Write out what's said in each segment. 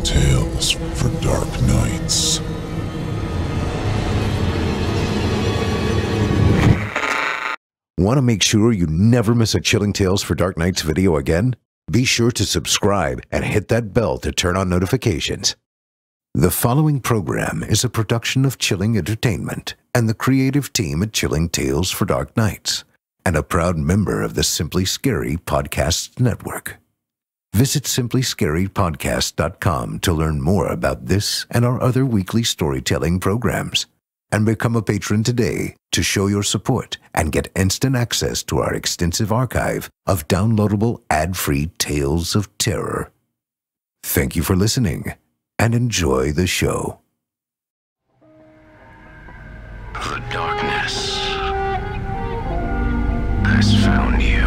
Tales for Dark Nights. Want to make sure you never miss a Chilling Tales for Dark Nights video again? Be sure to subscribe and hit that bell to turn on notifications. The following program is a production of Chilling Entertainment and the creative team at Chilling Tales for Dark Nights, and a proud member of the Simply Scary Podcasts Network. Visit simplyscarypodcast.com to learn more about this and our other weekly storytelling programs, and become a patron today to show your support and get instant access to our extensive archive of downloadable ad-free tales of terror. Thank you for listening, and enjoy the show. The darkness has found you.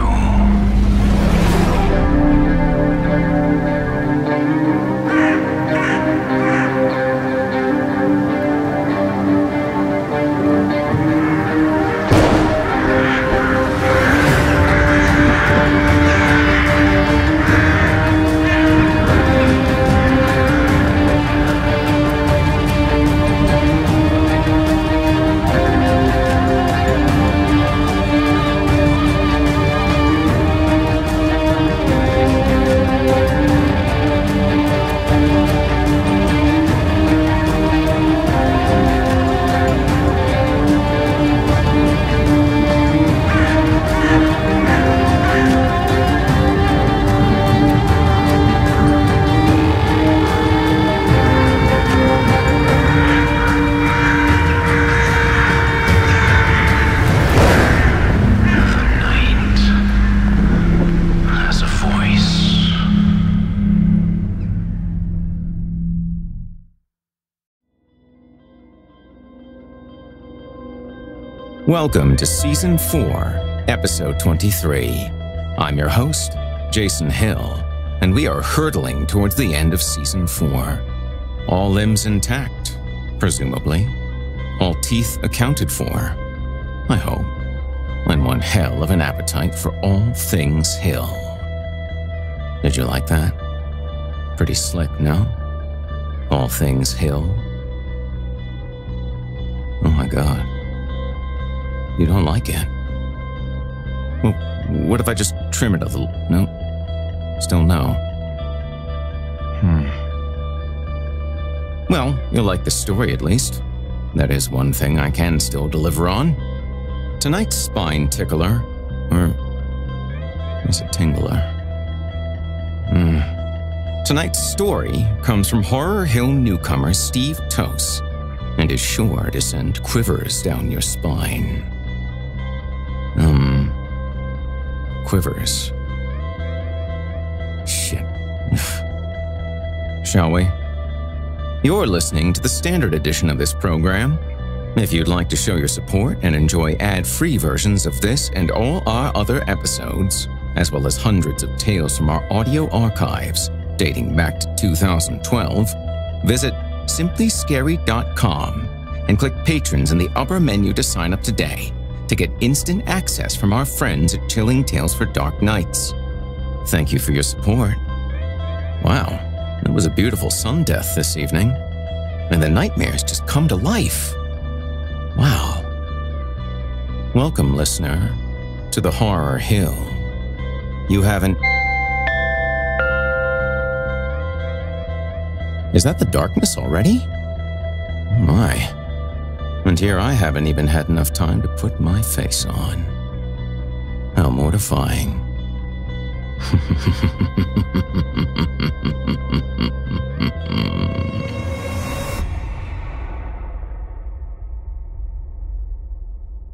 Welcome to Season 4, Episode 23. I'm your host, Jason Hill, and we are hurtling towards the end of Season 4. All limbs intact, presumably. All teeth accounted for, I hope. And one hell of an appetite for all things Hill. Did you like that? Pretty slick, no? All things Hill. Oh my God. You don't like it? Well, what if I just trim it a little? No? Still no? Well, you'll like the story at least. That is one thing I can still deliver on. Tonight's spine tickler, or is it tingler? Tonight's story comes from Horror Hill newcomer Steve Toase, and is sure to send quivers down your spine. Quivers. Shit. Shall we? You're listening to the standard edition of this program. If you'd like to show your support and enjoy ad-free versions of this and all our other episodes, as well as hundreds of tales from our audio archives dating back to 2012, visit simplyscary.com and click Patrons in the upper menu to sign up today to get instant access from our friends at Chilling Tales for Dark Nights. Thank you for your support. Wow, it was a beautiful sun death this evening, and the nightmares just come to life. Wow. Welcome, listener, to the Horror Hill. You haven't... Is that the darkness already? Oh my. And here I haven't even had enough time to put my face on. How mortifying.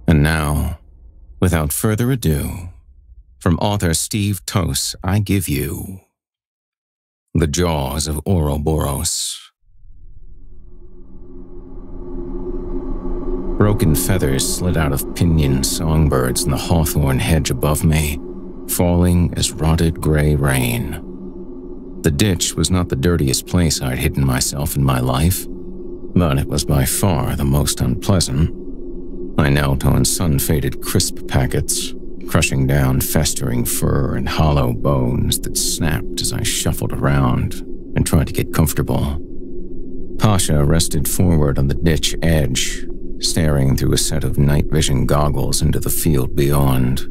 And now, without further ado, from author Steve Toase, I give you The Jaws of Ouroboros. Broken feathers slid out of pinioned songbirds in the hawthorn hedge above me, falling as rotted gray rain. The ditch was not the dirtiest place I'd hidden myself in my life, but it was by far the most unpleasant. I knelt on sun-faded crisp packets, crushing down festering fur and hollow bones that snapped as I shuffled around, and tried to get comfortable. Pasha rested forward on the ditch edge, staring through a set of night vision goggles into the field beyond.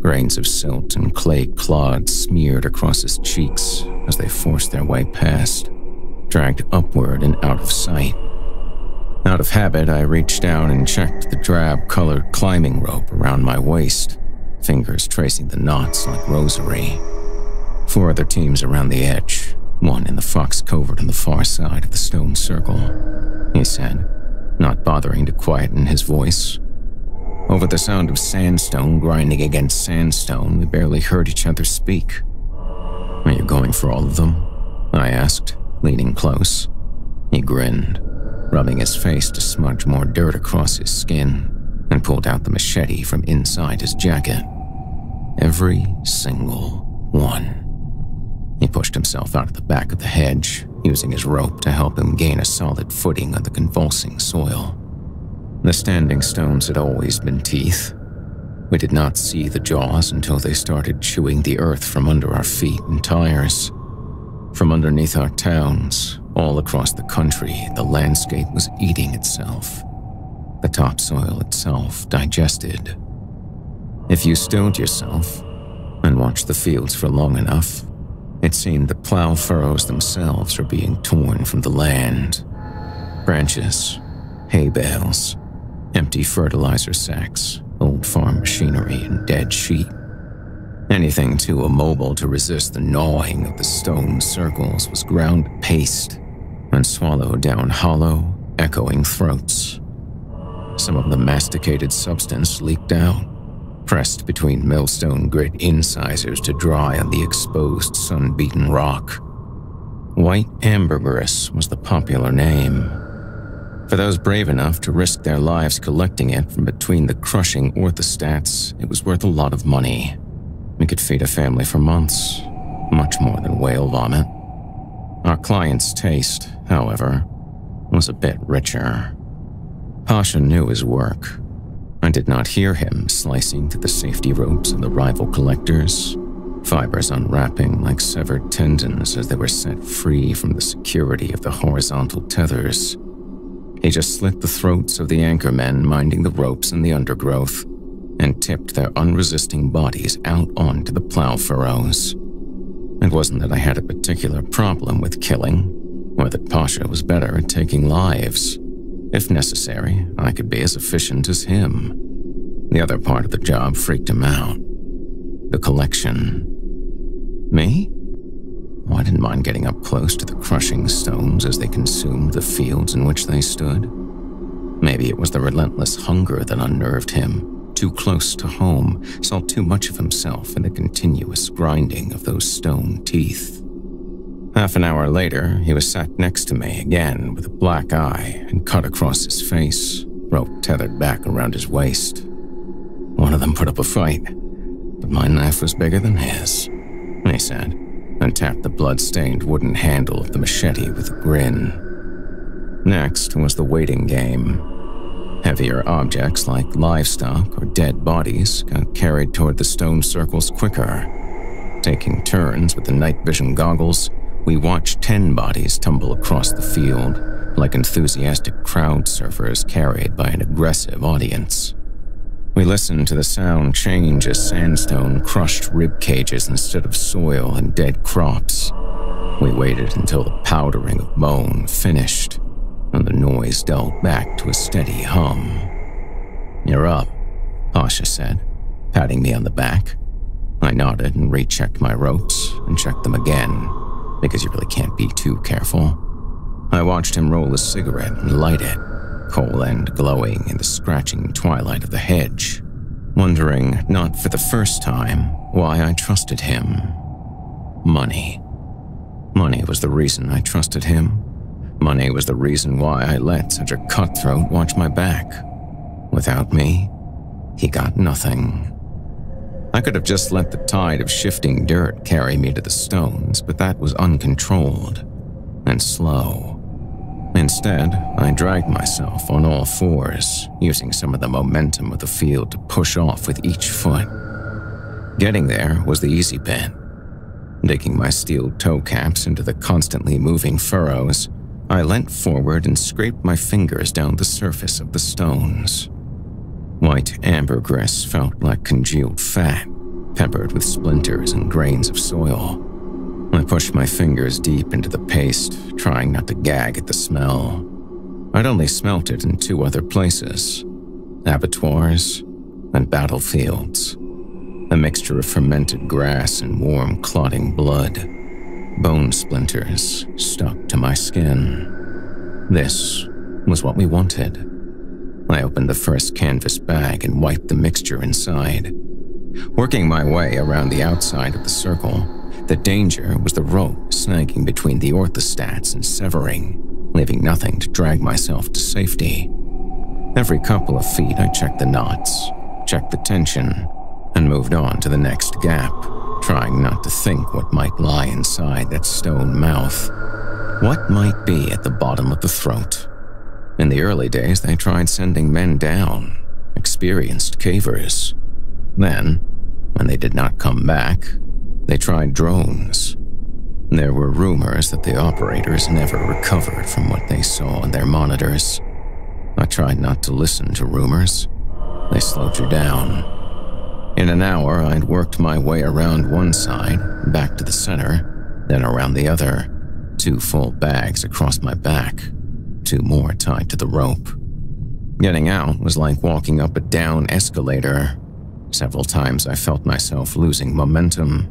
Grains of silt and clay clods smeared across his cheeks as they forced their way past, dragged upward and out of sight. Out of habit, I reached down and checked the drab-colored climbing rope around my waist, fingers tracing the knots like rosary. 4 other teams around the edge, one in the fox covert on the far side of the stone circle, he said, not bothering to quieten his voice. Over the sound of sandstone grinding against sandstone, we barely heard each other speak. "Are you going for all of them?" I asked, leaning close. He grinned, rubbing his face to smudge more dirt across his skin, and pulled out the machete from inside his jacket. "Every single one." He pushed himself out of the back of the hedge, using his rope to help him gain a solid footing on the convulsing soil. The standing stones had always been teeth. We did not see the jaws until they started chewing the earth from under our feet and tires. From underneath our towns, all across the country, the landscape was eating itself. The topsoil itself digested. If you stilled yourself and watched the fields for long enough, it seemed the plow furrows themselves were being torn from the land. Branches, hay bales, empty fertilizer sacks, old farm machinery, and dead sheep. Anything too immobile to resist the gnawing of the stone circles was ground to paste and swallowed down hollow, echoing throats. Some of the masticated substance leaked out, pressed between millstone grit incisors to dry on the exposed sun-beaten rock. White ambergris was the popular name. For those brave enough to risk their lives collecting it from between the crushing orthostats, it was worth a lot of money. We could feed a family for months, much more than whale vomit. Our client's taste, however, was a bit richer. Pasha knew his work. I did not hear him slicing through the safety ropes of the rival collectors, fibers unwrapping like severed tendons as they were set free from the security of the horizontal tethers. He just slit the throats of the anchormen minding the ropes in the undergrowth and tipped their unresisting bodies out onto the plow furrows. It wasn't that I had a particular problem with killing, or that Pasha was better at taking lives. If necessary, I could be as efficient as him. The other part of the job freaked him out. The collection. Me? Oh, I didn't mind getting up close to the crushing stones as they consumed the fields in which they stood. Maybe it was the relentless hunger that unnerved him. Too close to home, saw too much of himself in the continuous grinding of those stone teeth. Half an hour later, he was sat next to me again with a black eye and cut across his face, rope tethered back around his waist. One of them put up a fight, but my knife was bigger than his, he said, and tapped the blood-stained wooden handle of the machete with a grin. Next was the waiting game. Heavier objects like livestock or dead bodies got carried toward the stone circles quicker. Taking turns with the night vision goggles, we watched 10 bodies tumble across the field like enthusiastic crowd surfers carried by an aggressive audience. We listened to the sound change as sandstone crushed rib cages instead of soil and dead crops. We waited until the powdering of bone finished, and the noise dulled back to a steady hum. "You're up," Pasha said, patting me on the back. I nodded and rechecked my ropes and checked them again, because you really can't be too careful. I watched him roll a cigarette and light it, coal end glowing in the scratching twilight of the hedge, wondering, not for the first time, why I trusted him. Money. Money was the reason I trusted him. Money was the reason why I let such a cutthroat watch my back. Without me, he got nothing. I could have just let the tide of shifting dirt carry me to the stones, but that was uncontrolled and slow. Instead, I dragged myself on all fours, using some of the momentum of the field to push off with each foot. Getting there was the easy bit. Digging my steel toe caps into the constantly moving furrows, I leant forward and scraped my fingers down the surface of the stones. White ambergris felt like congealed fat, peppered with splinters and grains of soil. I pushed my fingers deep into the paste, trying not to gag at the smell. I'd only smelt it in 2 other places: abattoirs and battlefields. A mixture of fermented grass and warm, clotting blood. Bone splinters stuck to my skin. This was what we wanted. I opened the first canvas bag and wiped the mixture inside. Working my way around the outside of the circle, the danger was the rope snagging between the orthostats and severing, leaving nothing to drag myself to safety. Every couple of feet I checked the knots, checked the tension, and moved on to the next gap, trying not to think what might lie inside that stone mouth. What might be at the bottom of the throat? In the early days, they tried sending men down, experienced cavers. Then, when they did not come back, they tried drones. There were rumors that the operators never recovered from what they saw on their monitors. I tried not to listen to rumors. They slowed you down. In an hour, I'd worked my way around one side, back to the center, then around the other. 2 full bags across my back, 2 more tied to the rope. Getting out was like walking up a down escalator. Several times I felt myself losing momentum.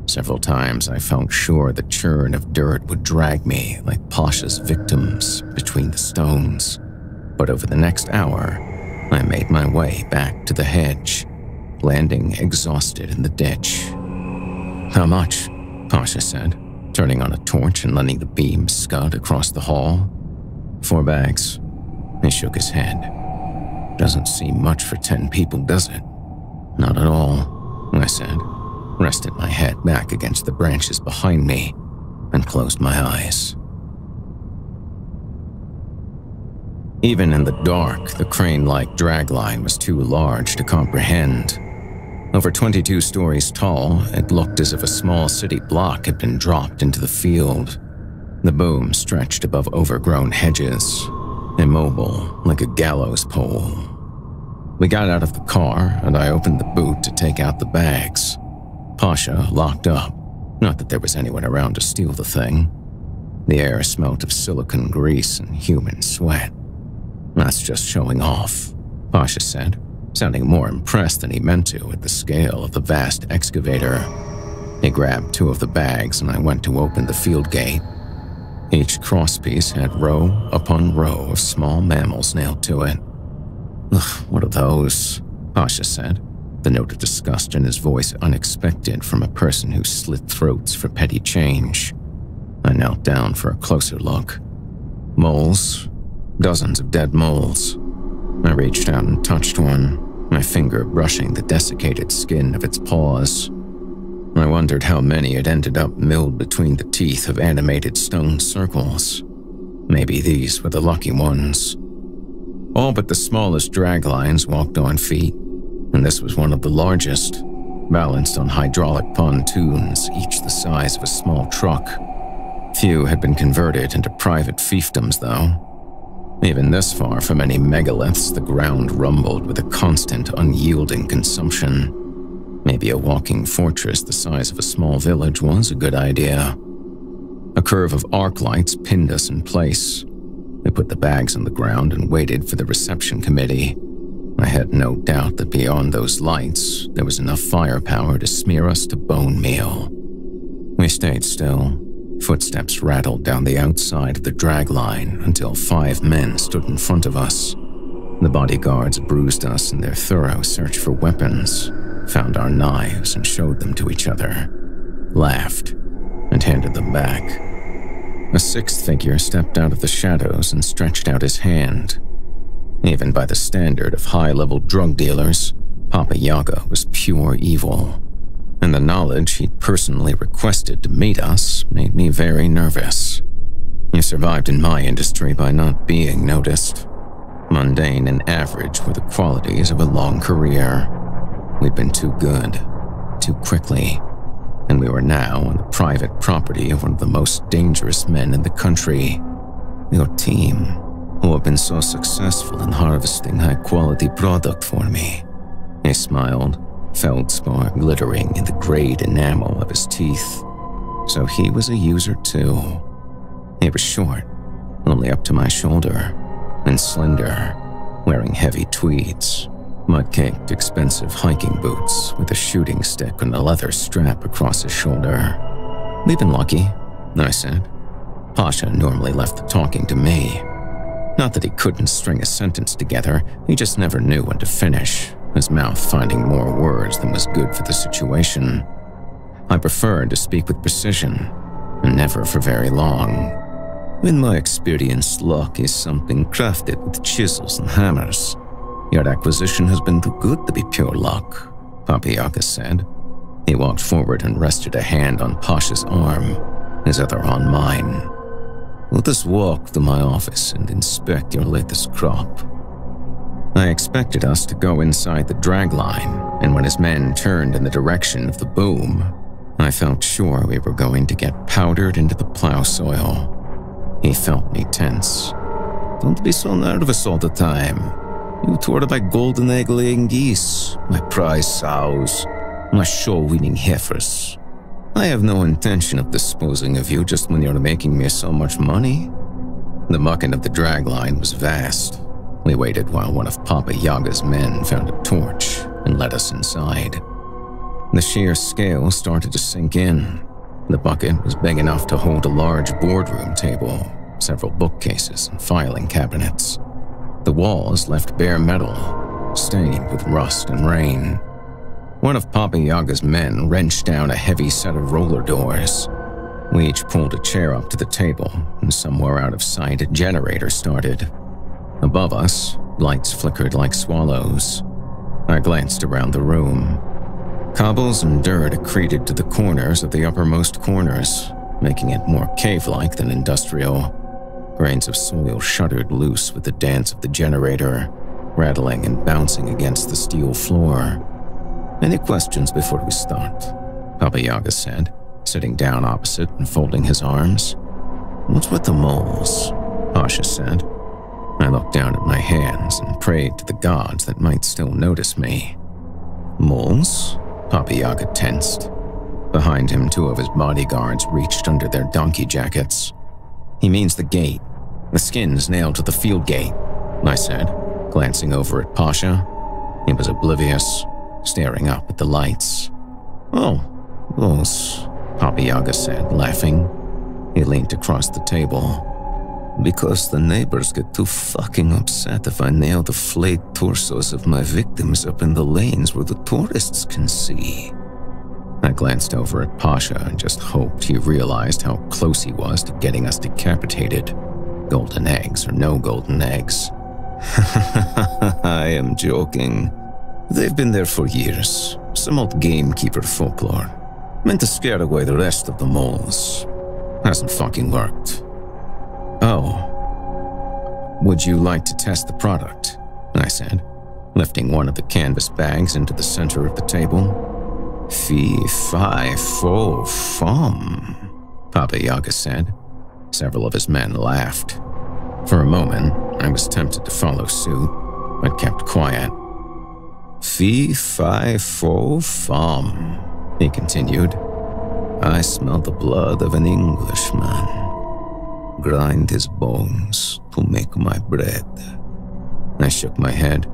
Several times I felt sure the churn of dirt would drag me like Pasha's victims between the stones. But over the next hour, I made my way back to the hedge, landing exhausted in the ditch. "How much?" Pasha said, turning on a torch and letting the beam scud across the hall. "4 bags. He shook his head. "Doesn't seem much for 10 people, does it?" "Not at all," I said, rested my head back against the branches behind me, and closed my eyes. Even in the dark, the crane-like dragline was too large to comprehend. Over 22 stories tall, it looked as if a small city block had been dropped into the field. The boom stretched above overgrown hedges, immobile like a gallows pole. We got out of the car, and I opened the boot to take out the bags. Pasha locked up, not that there was anyone around to steal the thing. The air smelt of silicone grease and human sweat. "That's just showing off," Pasha said, sounding more impressed than he meant to at the scale of the vast excavator. He grabbed 2 of the bags and I went to open the field gate. Each crosspiece had row upon row of small mammals nailed to it. "Ugh, what are those?" Pasha said, the note of disgust in his voice unexpected from a person who slit throats for petty change. I knelt down for a closer look. Moles. Dozens of dead moles. I reached out and touched one, my finger brushing the desiccated skin of its paws. I wondered how many had ended up milled between the teeth of animated stone circles. Maybe these were the lucky ones. All but the smallest draglines walked on feet, and this was one of the largest, balanced on hydraulic pontoons, each the size of a small truck. Few had been converted into private fiefdoms, though. Even this far from any megaliths, the ground rumbled with a constant, unyielding consumption. Maybe a walking fortress the size of a small village was a good idea. A curve of arc lights pinned us in place. We put the bags on the ground and waited for the reception committee. I had no doubt that beyond those lights, there was enough firepower to smear us to bone meal. We stayed still. Footsteps rattled down the outside of the dragline until 5 men stood in front of us. The bodyguards bruised us in their thorough search for weapons, found our knives and showed them to each other, laughed, and handed them back. A 6th figure stepped out of the shadows and stretched out his hand. Even by the standard of high-level drug dealers, Papa Yaga was pure evil. And the knowledge he'd personally requested to meet us made me very nervous. You survived in my industry by not being noticed. Mundane and average were the qualities of a long career. We'd been too good, too quickly, and we were now on the private property of one of the most dangerous men in the country. Your team, who have been so successful in harvesting high-quality product for me. He smiled, feldspar glittering in the grayed enamel of his teeth. So he was a user too. He was short, only up to my shoulder, and slender, wearing heavy tweeds, mud-caked expensive hiking boots with a shooting stick and a leather strap across his shoulder. We've been lucky, I said. Pasha normally left the talking to me. Not that he couldn't string a sentence together, he just never knew when to finish, his mouth finding more words than was good for the situation. I preferred to speak with precision, and never for very long. In my experience, luck is something crafted with chisels and hammers. Your acquisition has been too good to be pure luck, Papa Yaga said. He walked forward and rested a hand on Pasha's arm, his other on mine. Let us walk to my office and inspect your latest crop. I expected us to go inside the dragline, and when his men turned in the direction of the boom, I felt sure we were going to get powdered into the plow soil. He felt me tense. Don't be so nervous all the time. You two are my golden egg-laying geese, my prize sows, my show-winning heifers. I have no intention of disposing of you just when you're making me so much money. The mucking of the dragline was vast. We waited while one of Papa Yaga's men found a torch and led us inside. The sheer scale started to sink in. The bucket was big enough to hold a large boardroom table, several bookcases and filing cabinets. The walls left bare metal, stained with rust and rain. One of Papa Yaga's men wrenched down a heavy set of roller doors. We each pulled a chair up to the table, and somewhere out of sight a generator started. Above us, lights flickered like swallows. I glanced around the room. Cobbles and dirt accreted to the corners of the uppermost corners, making it more cave-like than industrial. Grains of soil shuddered loose with the dance of the generator, rattling and bouncing against the steel floor. Any questions before we start? Papa Yaga said, sitting down opposite and folding his arms. What's with the moles? Pasha said. I looked down at my hands and prayed to the gods that might still notice me. Moles? Papa Yaga tensed. Behind him, two of his bodyguards reached under their donkey jackets. He means the gate. The skin's nailed to the field gate, I said, glancing over at Pasha. He was oblivious, staring up at the lights. Oh, those, Papa Yaga said, laughing. He leaned across the table. Because the neighbors get too fucking upset if I nail the flayed torsos of my victims up in the lanes where the tourists can see. I glanced over at Pasha and just hoped he realized how close he was to getting us decapitated. Golden eggs or no golden eggs. I am joking. They've been there for years. Some old gamekeeper folklore. Meant to scare away the rest of the moles. Hasn't fucking worked. Oh. Would you like to test the product? I said, lifting one of the canvas bags into the center of the table. Fee, fi, fo, fum, Papa Yaga said. Several of his men laughed. For a moment, I was tempted to follow suit, but kept quiet. Fee, fi, fo, fum, he continued. I smell the blood of an Englishman. Grind his bones to make my bread. I shook my head.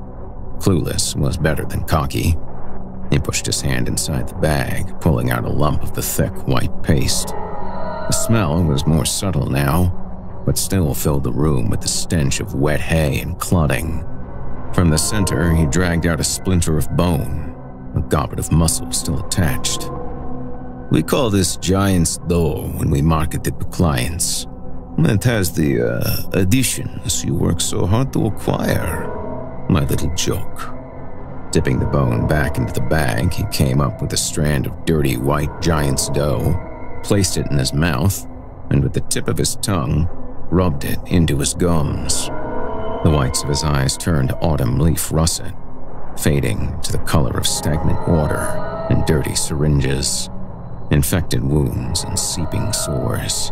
Clueless was better than cocky. He pushed his hand inside the bag, pulling out a lump of the thick white paste. The smell was more subtle now, but still filled the room with the stench of wet hay and clotting. From the center, he dragged out a splinter of bone, a goblet of muscle still attached. We call this giant's dough when we market it to clients. It has the additions you work so hard to acquire. My little joke. Dipping the bone back into the bag, he came up with a strand of dirty white giant's dough, placed it in his mouth, and with the tip of his tongue, rubbed it into his gums. The whites of his eyes turned autumn leaf russet, fading to the color of stagnant water and dirty syringes. infected wounds and seeping sores.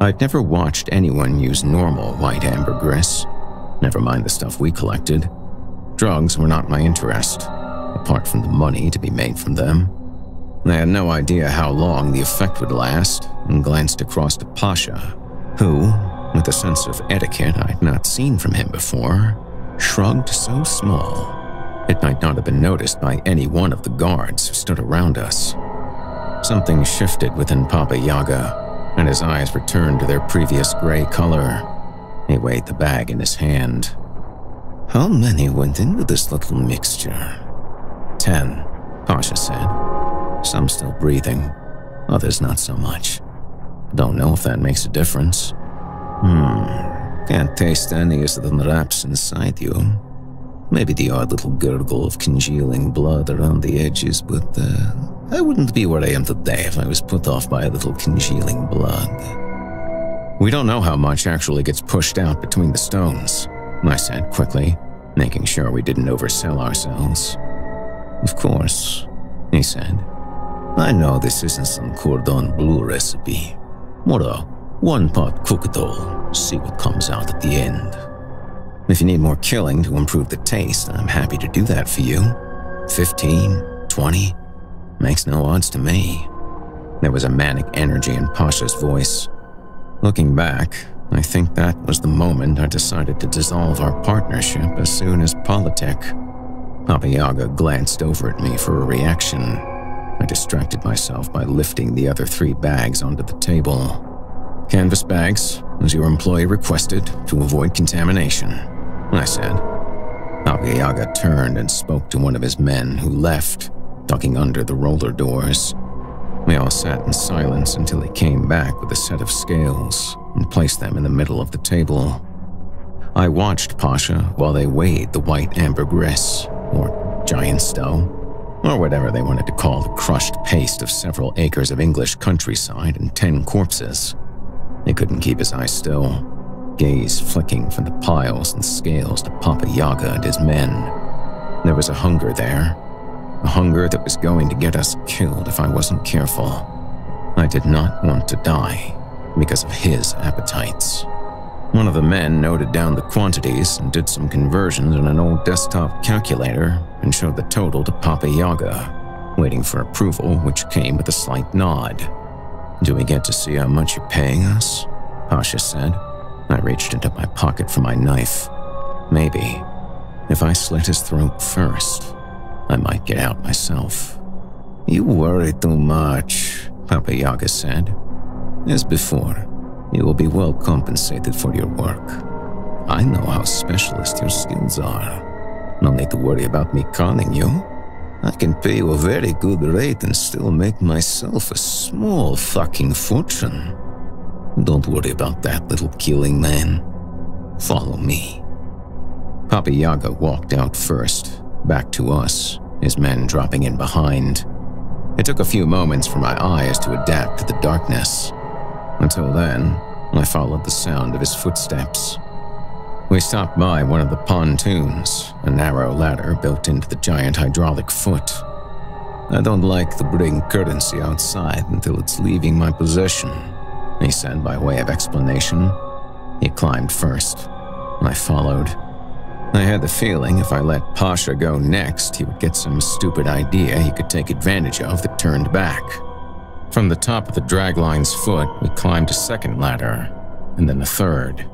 I'd never watched anyone use normal white ambergris, never mind the stuff we collected. Drugs were not my interest, apart from the money to be made from them. I had no idea how long the effect would last and glanced across to Pasha, who, with a sense of etiquette I'd not seen from him before, shrugged so small it might not have been noticed by any one of the guards who stood around us. Something shifted within Papa Yaga, and his eyes returned to their previous gray color. He weighed the bag in his hand. "How many went into this little mixture?" 10, Pasha said. "Some still breathing, others not so much. Don't know if that makes a difference." Can't taste any of the wraps inside you. Maybe the odd little gurgle of congealing blood around the edges, but I wouldn't be where I am today if I was put off by a little congealing blood." "We don't know how much actually gets pushed out between the stones," I said quickly, making sure we didn't oversell ourselves. "Of course," he said. "I know this isn't some cordon bleu recipe. More a one-pot cook-it-all, see what comes out at the end. If you need more killing to improve the taste, I'm happy to do that for you. 15, 20, makes no odds to me." There was a manic energy in Pasha's voice. Looking back, I think that was the moment I decided to dissolve our partnership as soon as politic. Papa Yaga glanced over at me for a reaction. I distracted myself by lifting the other 3 bags onto the table. "Canvas bags, as your employee requested, to avoid contamination," I said. Papa Yaga turned and spoke to one of his men who left, ducking under the roller doors. We all sat in silence until he came back with a set of scales and placed them in the middle of the table. I watched Pasha while they weighed the white ambergris, or giant stow, or whatever they wanted to call the crushed paste of several acres of English countryside and 10 corpses. He couldn't keep his eyes still, gaze flicking from the piles and scales to Papa Yaga and his men. There was a hunger there, a hunger that was going to get us killed if I wasn't careful. I did not want to die because of his appetites. One of the men noted down the quantities and did some conversions on an old desktop calculator and showed the total to Papa Yaga, waiting for approval, which came with a slight nod. "Do we get to see how much you're paying us?" Pasha said. I reached into my pocket for my knife. Maybe, if I slit his throat first, I might get out myself. "You worry too much," Papa Yaga said. "As before, you will be well compensated for your work. I know how specialist your skills are. No need to worry about me conning you. I can pay you a very good rate and still make myself a small fucking fortune. Don't worry about that, little killing man. Follow me." Papa Yaga walked out first, back to us, his men dropping in behind. It took a few moments for my eyes to adapt to the darkness. Until then, I followed the sound of his footsteps. We stopped by one of the pontoons, a narrow ladder built into the giant hydraulic foot. "I don't like to bring currency outside until it's leaving my possession," he said by way of explanation. He climbed first. I followed. I had the feeling if I let Pasha go next, he would get some stupid idea he could take advantage of that turned back. From the top of the dragline's foot, we climbed a second ladder, and then a third.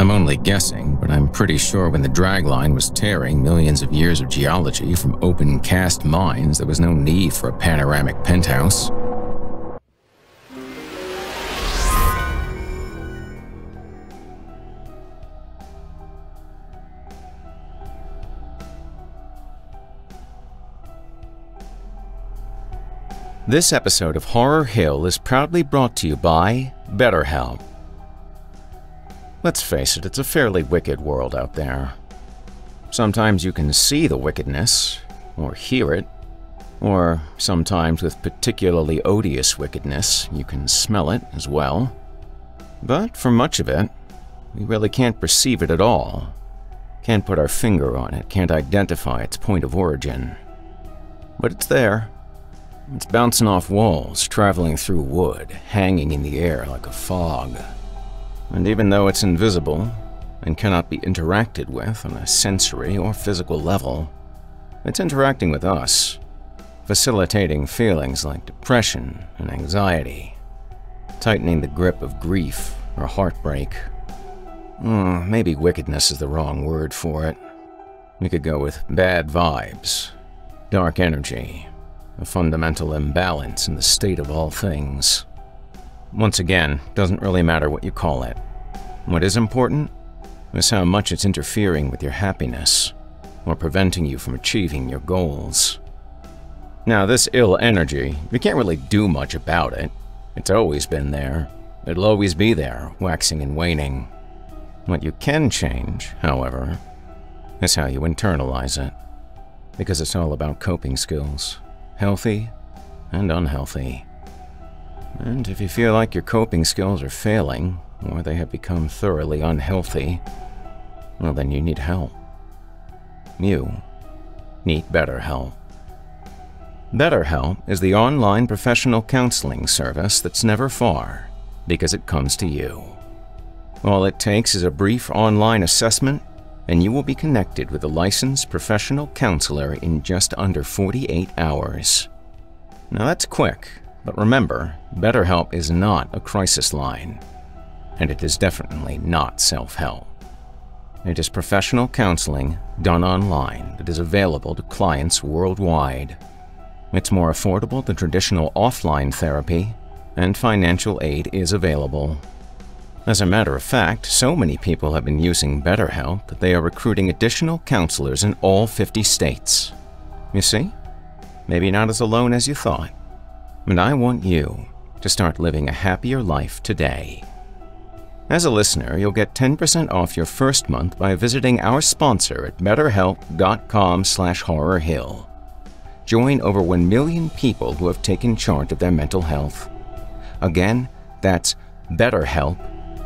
I'm only guessing, but I'm pretty sure when the dragline was tearing millions of years of geology from open cast mines, there was no need for a panoramic penthouse. This episode of Horror Hill is proudly brought to you by BetterHelp. Let's face it, it's a fairly wicked world out there. Sometimes you can see the wickedness, or hear it, or sometimes with particularly odious wickedness, you can smell it as well. But for much of it, we really can't perceive it at all. Can't put our finger on it, can't identify its point of origin. But it's there. It's bouncing off walls, traveling through wood, hanging in the air like a fog. And even though it's invisible and cannot be interacted with on a sensory or physical level, it's interacting with us, facilitating feelings like depression and anxiety, tightening the grip of grief or heartbreak. Maybe wickedness is the wrong word for it. We could go with bad vibes, dark energy, a fundamental imbalance in the state of all things. Once again, doesn't really matter what you call it. What is important is how much it's interfering with your happiness or preventing you from achieving your goals. Now, this ill energy, you can't really do much about it. It's always been there. It'll always be there, waxing and waning. What you can change, however, is how you internalize it, because it's all about coping skills, healthy and unhealthy. And if you feel like your coping skills are failing, or they have become thoroughly unhealthy, well, then you need help. You need BetterHelp. BetterHelp is the online professional counseling service that's never far, because it comes to you. All it takes is a brief online assessment, and you will be connected with a licensed professional counselor in just under 48 hours. Now that's quick, but remember, BetterHelp is not a crisis line, and it is definitely not self-help. It is professional counseling done online that is available to clients worldwide. It's more affordable than traditional offline therapy, and financial aid is available. As a matter of fact, so many people have been using BetterHelp that they are recruiting additional counselors in all 50 states. You see? Maybe not as alone as you thought. And I want you to start living a happier life today. As a listener, you'll get 10% off your first month by visiting our sponsor at betterhelp.com/horrorhill. Join over 1 million people who have taken charge of their mental health. Again, that's BetterHelp,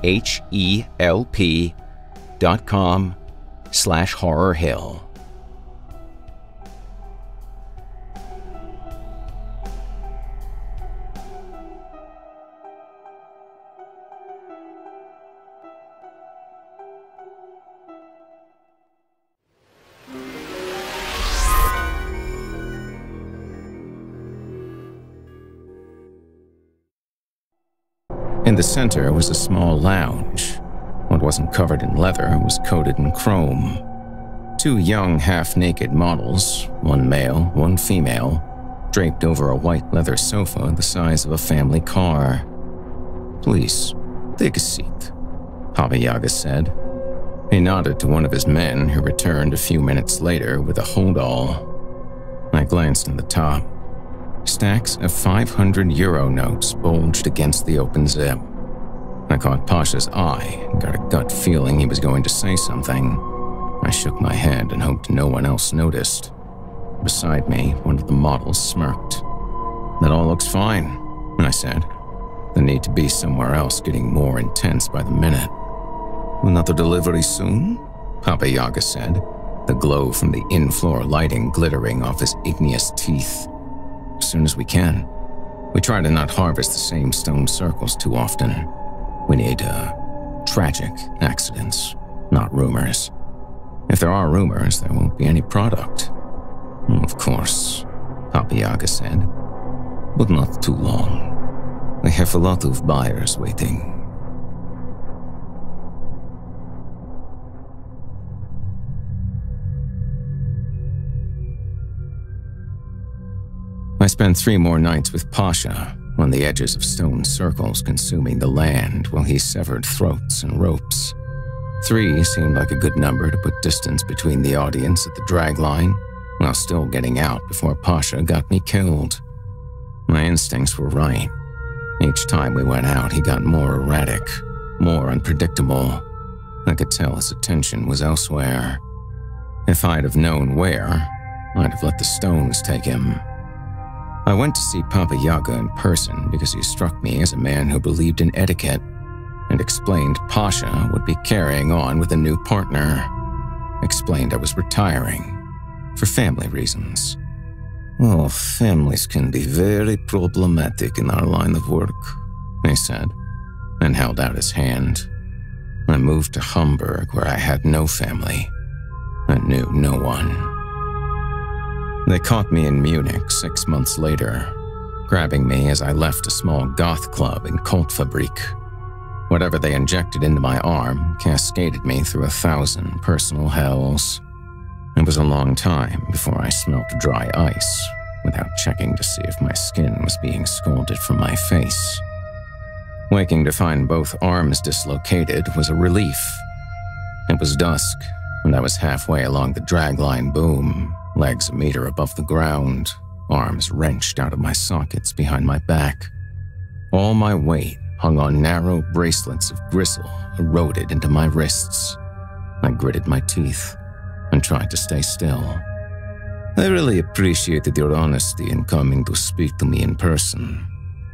HELP.com/horrorhill. In the center was a small lounge. What wasn't covered in leather was coated in chrome. 2 young, half-naked models, one male, one female, draped over a white leather sofa the size of a family car. "Please, take a seat," Baba Yaga said. He nodded to one of his men, who returned a few minutes later with a hold-all. I glanced at the top. Stacks of 500 euro notes bulged against the open zip. I caught Pasha's eye and got a gut feeling he was going to say something. I shook my head and hoped no one else noticed. Beside me, one of the models smirked. "That all looks fine," I said. "The need to be somewhere else getting more intense by the minute." "Another delivery soon?" Baba Yaga said, the glow from the in-floor lighting glittering off his igneous teeth. "As soon as we can. We try to not harvest the same stone circles too often. We need, tragic accidents, not rumors. If there are rumors, there won't be any product." "Of course," Baba Yaga said, "but not too long. I have a lot of buyers waiting." I spent 3 more nights with Pasha, on the edges of stone circles consuming the land while he severed throats and ropes. 3 seemed like a good number to put distance between the audience at the drag line, while still getting out before Pasha got me killed. My instincts were right. Each time we went out, he got more erratic, more unpredictable. I could tell his attention was elsewhere. If I'd have known where, I'd have let the stones take him. I went to see Baba Yaga in person because he struck me as a man who believed in etiquette, and explained Pasha would be carrying on with a new partner. Explained I was retiring, for family reasons. "Oh, families can be very problematic in our line of work," he said, and held out his hand. I moved to Hamburg, where I had no family and knew no one. They caught me in Munich 6 months later, grabbing me as I left a small goth club in Kultfabrik. Whatever they injected into my arm cascaded me through 1,000 personal hells. It was a long time before I smelt dry ice, without checking to see if my skin was being scalded from my face. Waking to find both arms dislocated was a relief. It was dusk, and I was halfway along the dragline boom, legs a meter above the ground, arms wrenched out of my sockets behind my back. All my weight hung on narrow bracelets of gristle eroded into my wrists. I gritted my teeth and tried to stay still. "I really appreciated your honesty in coming to speak to me in person,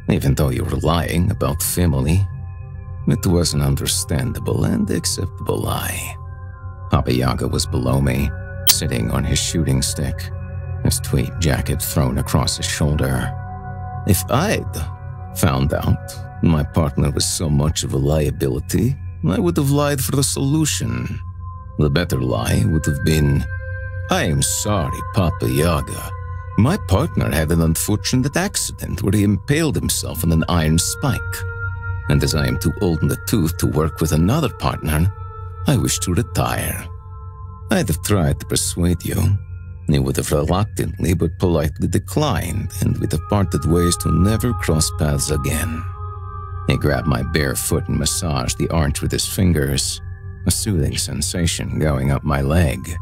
even though you were lying about family. It was an understandable and acceptable lie." Papa Yaga was below me, sitting on his shooting stick, his tweed jacket thrown across his shoulder. "If I'd found out my partner was so much of a liability, I would have lied for the solution. The better lie would have been, 'I am sorry, Papa Yaga. My partner had an unfortunate accident where he impaled himself on an iron spike. And as I am too old in the tooth to work with another partner, I wish to retire.' I'd have tried to persuade you. You would have reluctantly but politely declined, and we'd have parted ways to never cross paths again." He grabbed my bare foot and massaged the arch with his fingers, a soothing sensation going up my leg.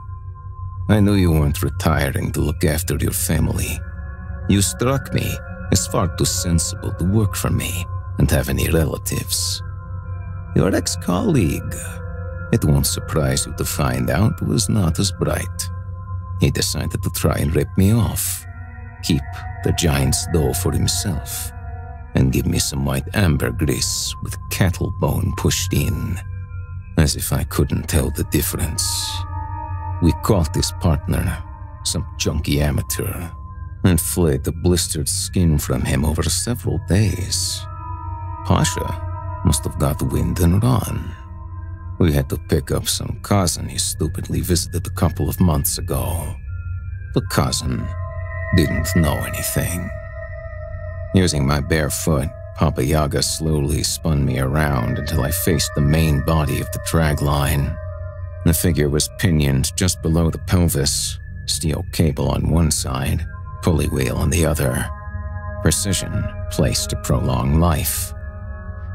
"I knew you weren't retiring to look after your family. You struck me as far too sensible to work for me and have any relatives. Your ex-colleague, it won't surprise you to find out, was not as bright. He decided to try and rip me off, keep the giant's dough for himself, and give me some white ambergris with cattle bone pushed in, as if I couldn't tell the difference. We caught this partner, some junky amateur, and flayed the blistered skin from him over several days. Pasha must have got wind and run. We had to pick up some cousin he stupidly visited a couple of months ago. The cousin didn't know anything." Using my bare foot, Papa Yaga slowly spun me around until I faced the main body of the dragline. The figure was pinioned just below the pelvis, steel cable on one side, pulley wheel on the other. Precision placed to prolong life.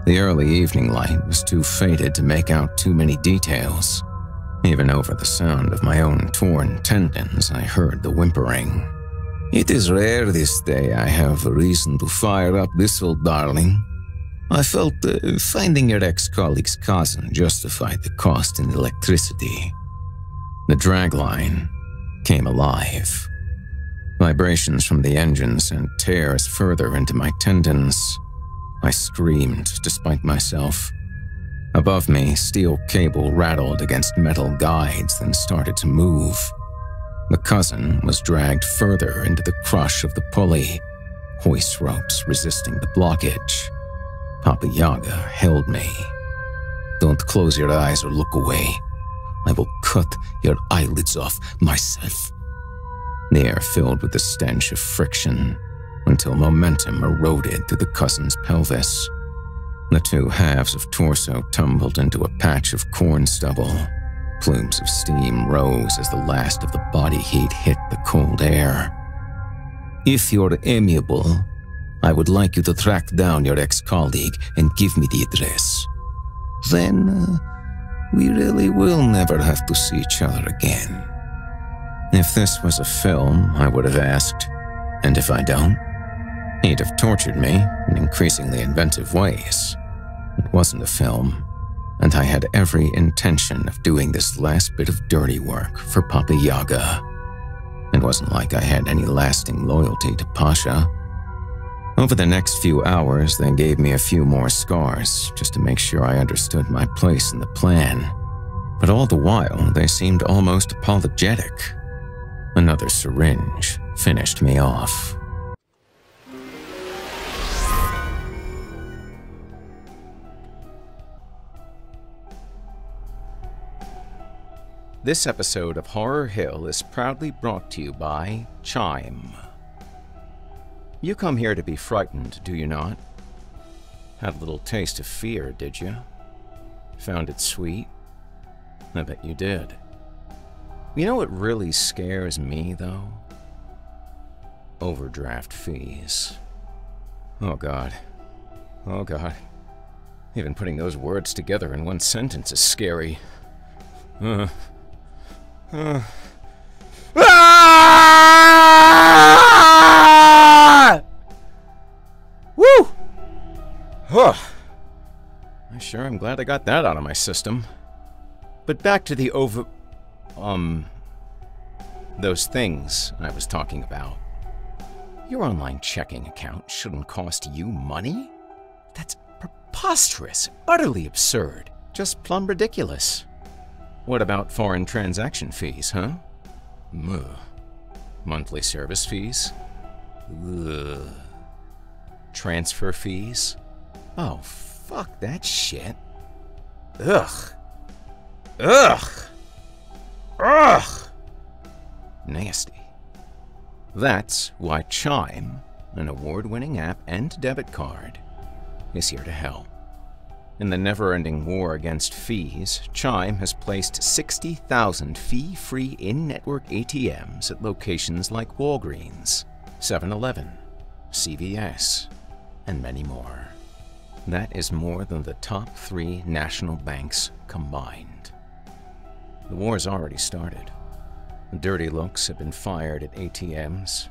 The early evening light was too faded to make out too many details. Even over the sound of my own torn tendons, I heard the whimpering. "It is rare this day I have a reason to fire up this old darling. I felt finding your ex-colleague's cousin justified the cost in electricity." The dragline came alive. Vibrations from the engine sent tears further into my tendons. I screamed despite myself. Above me, steel cable rattled against metal guides, then started to move. The cousin was dragged further into the crush of the pulley, hoist ropes resisting the blockage. Papa Yaga held me. "Don't close your eyes or look away. I will cut your eyelids off myself." The air filled with the stench of friction until momentum eroded through the cousin's pelvis. The two halves of torso tumbled into a patch of corn stubble. Plumes of steam rose as the last of the body heat hit the cold air. "If you're amiable, I would like you to track down your ex-colleague and give me the address. Then, we really will never have to see each other again." If this was a film, I would have asked, "And if I don't?" He'd have tortured me in increasingly inventive ways. It wasn't a film, and I had every intention of doing this last bit of dirty work for Papa Yaga. It wasn't like I had any lasting loyalty to Pasha. Over the next few hours, they gave me a few more scars just to make sure I understood my place in the plan. But all the while, they seemed almost apologetic. Another syringe finished me off. This episode of Horror Hill is proudly brought to you by Chime. You come here to be frightened, do you not? Had a little taste of fear, did you? Found it sweet? I bet you did. You know what really scares me, though? Overdraft fees. Oh God. Oh God. Even putting those words together in one sentence is scary. Ah! Woo! Huh. I sure am glad I got that out of my system. But back to the those things I was talking about. Your online checking account shouldn't cost you money? That's preposterous, utterly absurd, just plumb ridiculous. What about foreign transaction fees, huh? Ugh. Monthly service fees? Ugh. Transfer fees? Oh, fuck that shit. Ugh. Ugh. Ugh. Nasty. That's why Chime, an award-winning app and debit card, is here to help. In the never-ending war against fees, Chime has placed 60,000 fee-free in-network ATMs at locations like Walgreens, 7-Eleven, CVS, and many more. That is more than the top 3 national banks combined. The war's already started. Dirty looks have been fired at ATMs,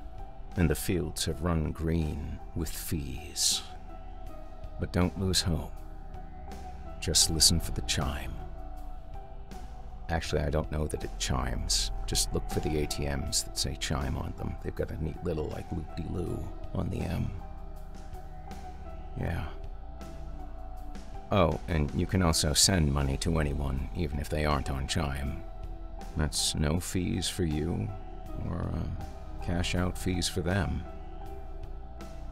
and the fields have run green with fees. But don't lose hope. Just listen for the chime. Actually, I don't know that it chimes. Just look for the ATMs that say chime on them. They've got a neat little, like, loop-de-loo on the M. Yeah. Oh, and you can also send money to anyone, even if they aren't on Chime. That's no fees for you, or cash-out fees for them.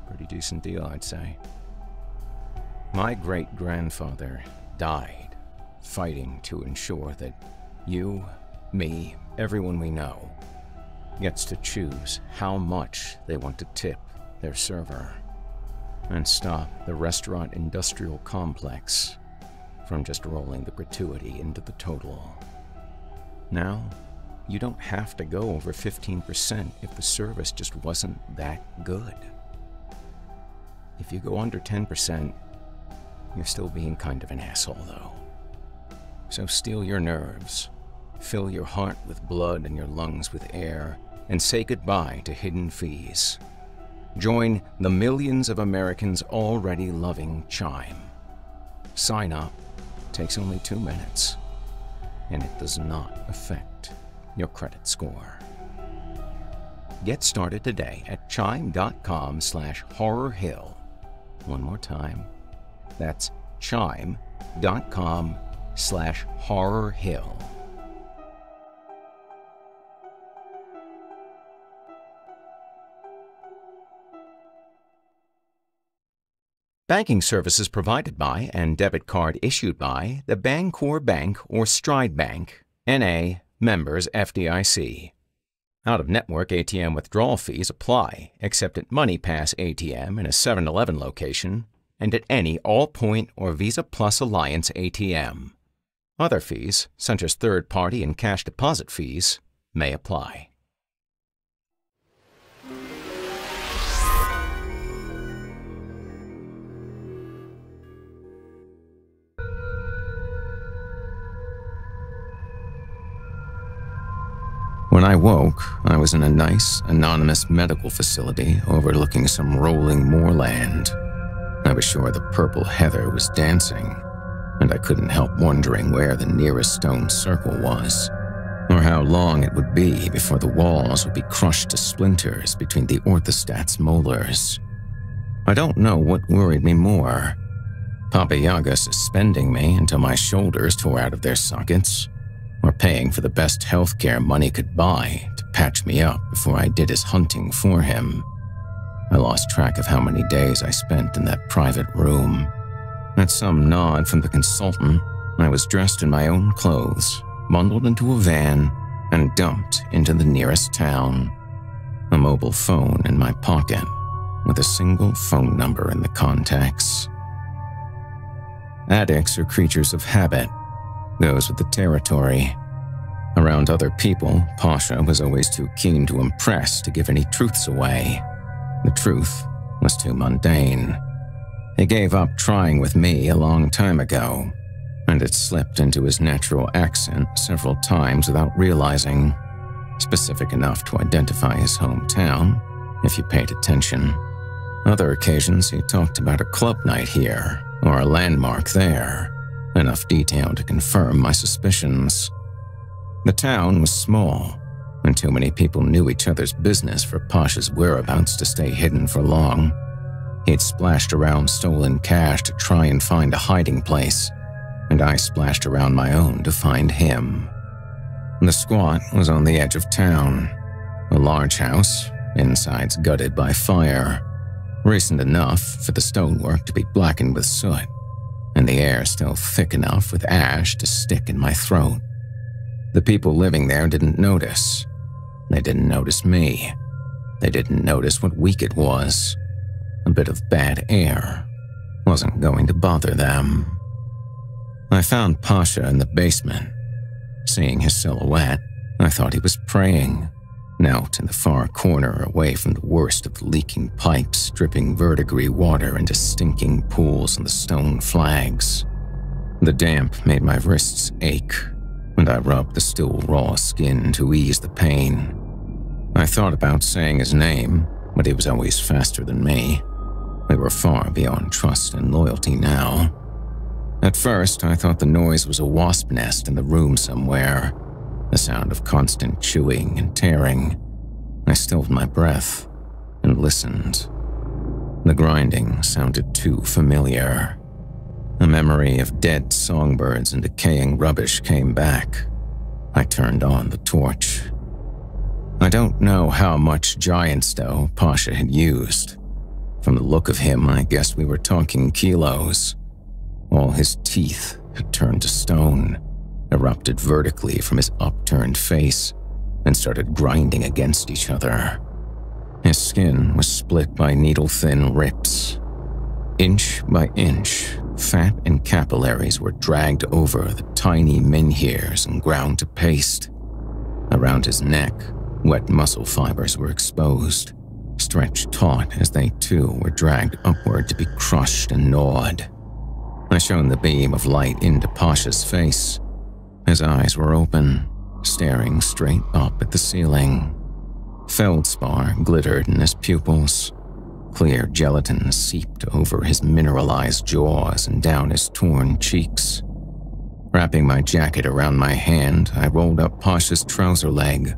Pretty decent deal, I'd say. My great-grandfather died fighting to ensure that you, me, everyone we know gets to choose how much they want to tip their server and stop the restaurant industrial complex from just rolling the gratuity into the total. Now, you don't have to go over 15% if the service just wasn't that good. If you go under 10%, you're still being kind of an asshole, though. So steel your nerves, fill your heart with blood and your lungs with air, and say goodbye to hidden fees. Join the millions of Americans already loving Chime. Sign up. Takes only 2 minutes, and it does not affect your credit score. Get started today at chime.com/horrorhill. One more time. That's chime.com/horrorhill. Banking services provided by and debit card issued by the Bancorp Bank or Stride Bank, N.A., members FDIC. Out-of-network ATM withdrawal fees apply, except at MoneyPass ATM in a 7-Eleven location and at any Allpoint or Visa Plus Alliance ATM. Other fees, such as third-party and cash deposit fees, may apply. When I woke, I was in a nice, anonymous medical facility overlooking some rolling moorland. I was sure the purple heather was dancing, and I couldn't help wondering where the nearest stone circle was, or how long it would be before the walls would be crushed to splinters between the orthostat's molars. I don't know what worried me more, Papa Yaga suspending me until my shoulders tore out of their sockets, or paying for the best healthcare money could buy to catch me up before I did his hunting for him. I lost track of how many days I spent in that private room. At some nod from the consultant, I was dressed in my own clothes, bundled into a van, and dumped into the nearest town. A mobile phone in my pocket, with a single phone number in the contacts. Addicts are creatures of habit, goes with the territory. Around other people, Pasha was always too keen to impress to give any truths away. The truth was too mundane. He gave up trying with me a long time ago, and it slipped into his natural accent several times without realizing, specific enough to identify his hometown, if you paid attention. Other occasions he talked about a club night here, or a landmark there, enough detail to confirm my suspicions. The town was small, and too many people knew each other's business for Pasha's whereabouts to stay hidden for long. He'd splashed around stolen cash to try and find a hiding place, and I splashed around my own to find him. The squat was on the edge of town, a large house, insides gutted by fire, recent enough for the stonework to be blackened with soot, and the air still thick enough with ash to stick in my throat. The people living there didn't notice. They didn't notice me. They didn't notice what week it was. A bit of bad air wasn't going to bother them. I found Pasha in the basement. Seeing his silhouette, I thought he was praying, knelt in the far corner away from the worst of the leaking pipes dripping verdigris water into stinking pools on the stone flags. The damp made my wrists ache, and I rubbed the still raw skin to ease the pain. I thought about saying his name, but he was always faster than me. We were far beyond trust and loyalty now. At first, I thought the noise was a wasp nest in the room somewhere, the sound of constant chewing and tearing. I stilled my breath and listened. The grinding sounded too familiar. A memory of dead songbirds and decaying rubbish came back. I turned on the torch. I don't know how much giant stone Pasha had used. From the look of him, I guessed we were talking kilos. All his teeth had turned to stone, erupted vertically from his upturned face, and started grinding against each other. His skin was split by needle-thin rips. Inch by inch, fat and capillaries were dragged over the tiny menhirs and ground to paste. Around his neck, wet muscle fibers were exposed, stretched taut as they too were dragged upward to be crushed and gnawed. I shone the beam of light into Pasha's face. His eyes were open, staring straight up at the ceiling. Feldspar glittered in his pupils. Clear gelatin seeped over his mineralized jaws and down his torn cheeks. Wrapping my jacket around my hand, I rolled up Pasha's trouser leg.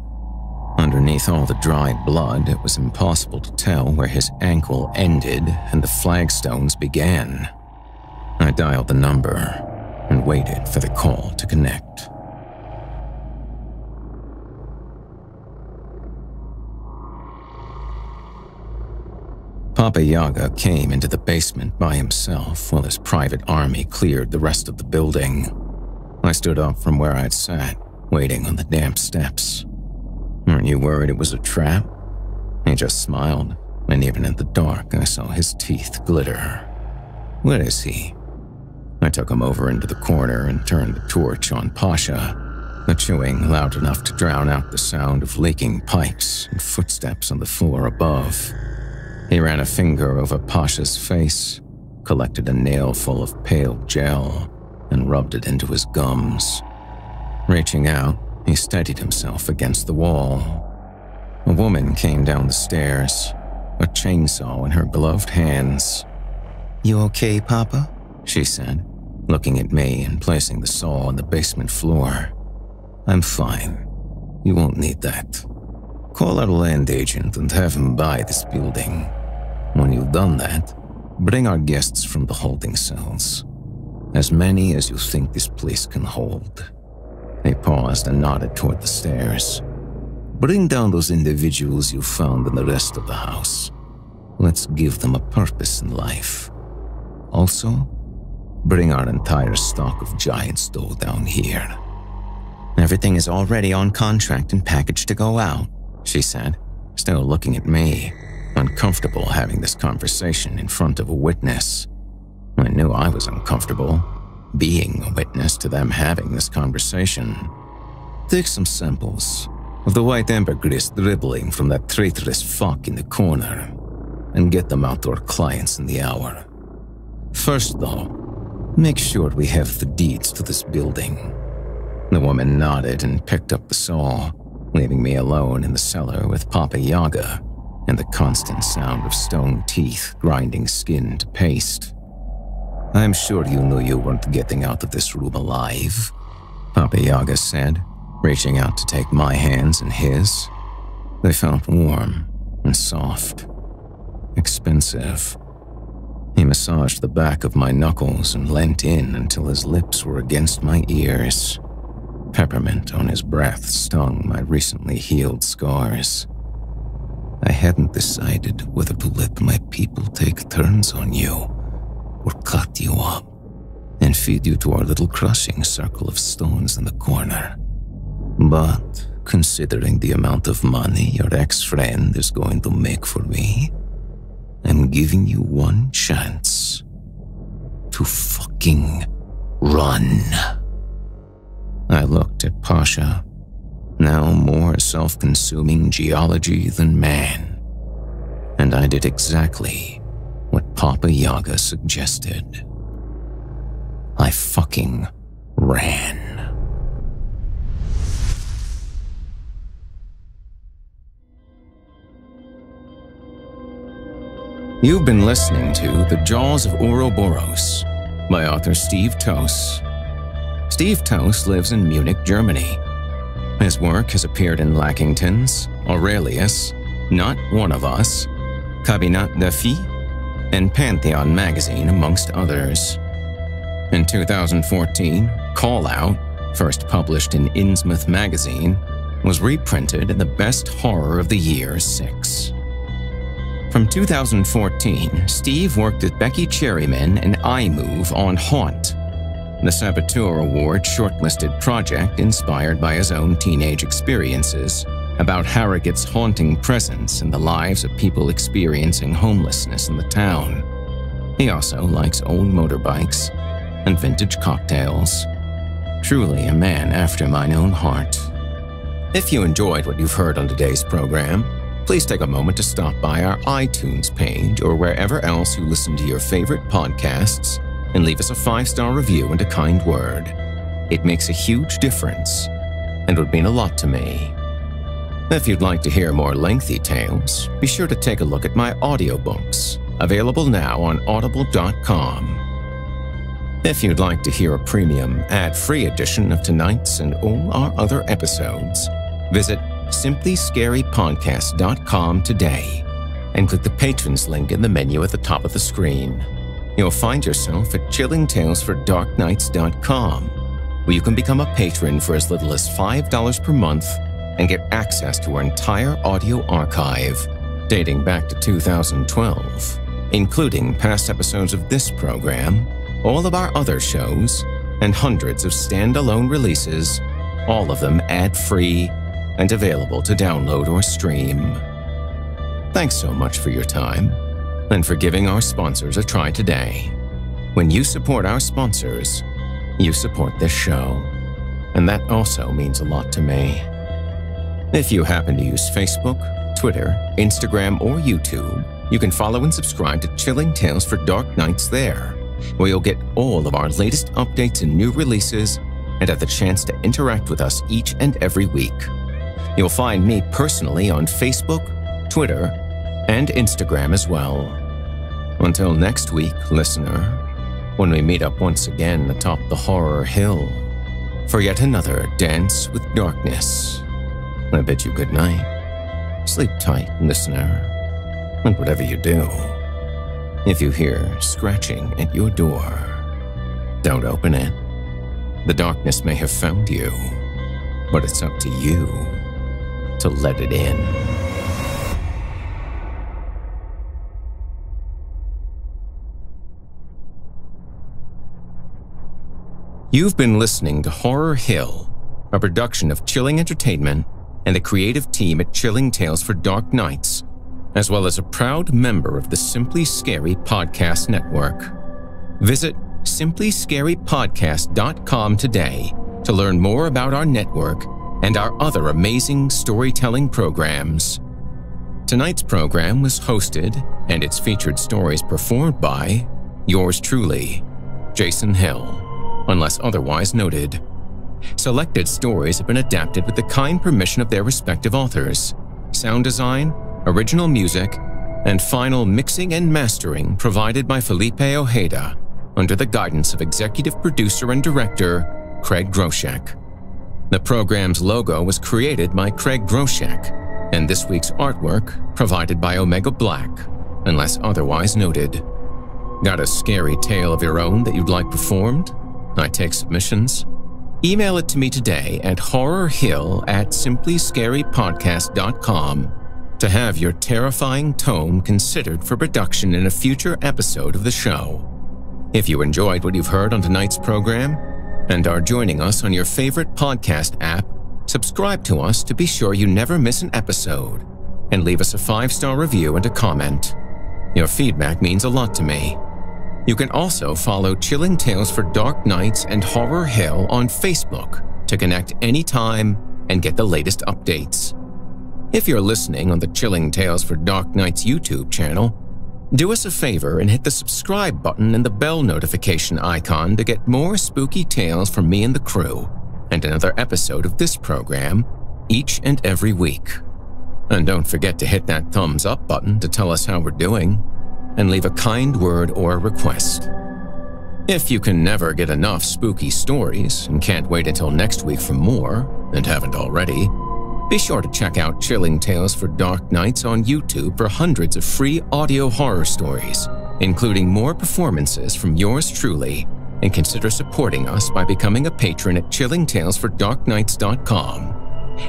Underneath all the dried blood, it was impossible to tell where his ankle ended and the flagstones began. I dialed the number and waited for the call to connect. Papa Yaga came into the basement by himself while his private army cleared the rest of the building. I stood up from where I'd sat, waiting on the damp steps. "Aren't you worried it was a trap?" He just smiled, and even in the dark I saw his teeth glitter. "What is he?" I took him over into the corner and turned the torch on Pasha, the chewing loud enough to drown out the sound of leaking pipes and footsteps on the floor above. He ran a finger over Pasha's face, collected a nail full of pale gel, and rubbed it into his gums. Reaching out, he steadied himself against the wall. A woman came down the stairs, a chainsaw in her gloved hands. "You okay, Papa?" she said, looking at me and placing the saw on the basement floor. "I'm fine. You won't need that. Call our land agent and have him buy this building. When you've done that, bring our guests from the holding cells. As many as you think this place can hold." He paused and nodded toward the stairs. Bring down those individuals you found in the rest of the house. Let's give them a purpose in life. Also, bring our entire stock of giant dough down here. Everything is already on contract and packaged to go out, she said, still looking at me, uncomfortable having this conversation in front of a witness. I knew I was uncomfortable being a witness to them having this conversation. Take some samples of the white ambergris dribbling from that traitorous fuck in the corner and get them out to our clients in the hour. First, though, make sure we have the deeds to this building. The woman nodded and picked up the saw, leaving me alone in the cellar with Papa Yaga and the constant sound of stone teeth grinding skin to paste. I'm sure you knew you weren't getting out of this room alive, Papa Yaga said, reaching out to take my hands in his. They felt warm and soft. Expensive. He massaged the back of my knuckles and leant in until his lips were against my ears. Peppermint on his breath stung my recently healed scars. I hadn't decided whether to let my people take turns on you or cut you up and feed you to our little crushing circle of stones in the corner. But considering the amount of money your ex-friend is going to make for me, I'm giving you one chance to fucking run. I looked at Pasha, now more self-consuming geology than man, and I did exactly what Papa Yaga suggested. I fucking ran. You've been listening to The Jaws of Ouroboros by author Steve Toase. Steve Toase lives in Munich, Germany. His work has appeared in Lackingtons, Aurelius, Not One of Us, Cabinet de Filles, and Pantheon magazine, amongst others. In 2014, Call Out, first published in Innsmouth magazine, was reprinted in the Best Horror of the Year 6. From 2014, Steve worked with Becky Cherryman and iMove on Haunt, the Saboteur Award shortlisted project inspired by his own teenage experiences about Harrogate's haunting presence in the lives of people experiencing homelessness in the town. He also likes old motorbikes and vintage cocktails. Truly a man after mine own heart. If you enjoyed what you've heard on today's program, please take a moment to stop by our iTunes page or wherever else you listen to your favorite podcasts and leave us a 5-star review and a kind word. It makes a huge difference and would mean a lot to me. If you'd like to hear more lengthy tales, be sure to take a look at my audiobooks, available now on audible.com. If you'd like to hear a premium, ad-free edition of tonight's and all our other episodes, visit simplyscarypodcast.com today and click the Patrons link in the menu at the top of the screen. You'll find yourself at chillingtalesfordarknights.com, where you can become a patron for as little as $5 per month and get access to our entire audio archive dating back to 2012, including past episodes of this program, all of our other shows, and hundreds of standalone releases, all of them ad-free and available to download or stream. Thanks so much for your time and for giving our sponsors a try today. When you support our sponsors, you support this show, and that also means a lot to me. If you happen to use Facebook, Twitter, Instagram, or YouTube, you can follow and subscribe to Chilling Tales for Dark Nights there, where you'll get all of our latest updates and new releases and have the chance to interact with us each and every week. You'll find me personally on Facebook, Twitter, and Instagram as well. Until next week, listener, when we meet up once again atop the horror hill for yet another dance with darkness, I bid you good night. Sleep tight, listener, and whatever you do, if you hear scratching at your door, don't open it. The darkness may have found you, but it's up to you to let it in. You've been listening to Horror Hill, a production of Chilling Entertainment and the creative team at Chilling Tales for Dark Nights, as well as a proud member of the Simply Scary Podcast Network. Visit simplyscarypodcast.com today to learn more about our network and our other amazing storytelling programs. Tonight's program was hosted and its featured stories performed by yours truly, Jason Hill, unless otherwise noted. Selected stories have been adapted with the kind permission of their respective authors. Sound design, original music, and final mixing and mastering provided by Felipe Ojeda under the guidance of executive producer and director Craig Groshek. The program's logo was created by Craig Groshek, and this week's artwork provided by Omega Black, unless otherwise noted. Got a scary tale of your own that you'd like performed? I take submissions. Email it to me today at horrorhill@simplyscarypodcast.com to have your terrifying tome considered for production in a future episode of the show. If you enjoyed what you've heard on tonight's program and are joining us on your favorite podcast app, subscribe to us to be sure you never miss an episode, and leave us a 5-star review and a comment. Your feedback means a lot to me. You can also follow Chilling Tales for Dark Nights and Horror Hill on Facebook to connect anytime and get the latest updates. If you're listening on the Chilling Tales for Dark Nights YouTube channel, do us a favor and hit the subscribe button and the bell notification icon to get more spooky tales from me and the crew, and another episode of this program each and every week. And don't forget to hit that thumbs up button to tell us how we're doing, and leave a kind word or a request. If you can never get enough spooky stories and can't wait until next week for more, and haven't already, be sure to check out Chilling Tales for Dark Nights on YouTube for hundreds of free audio horror stories, including more performances from yours truly, and consider supporting us by becoming a patron at chillingtalesfordarknights.com.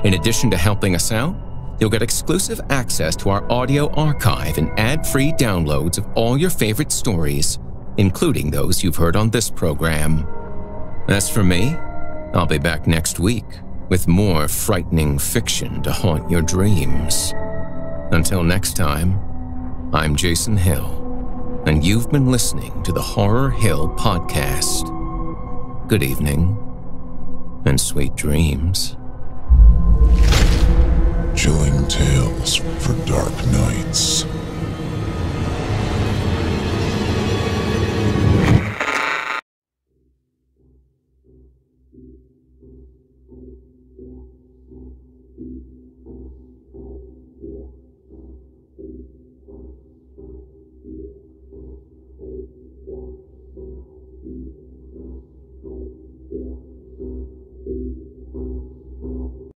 In addition to helping us out, you'll get exclusive access to our audio archive and ad-free downloads of all your favorite stories, including those you've heard on this program. As for me, I'll be back next week with more frightening fiction to haunt your dreams. Until next time, I'm Jason Hill, and you've been listening to the Horror Hill Podcast. Good evening, and sweet dreams. Chilling Tales for Dark Nights.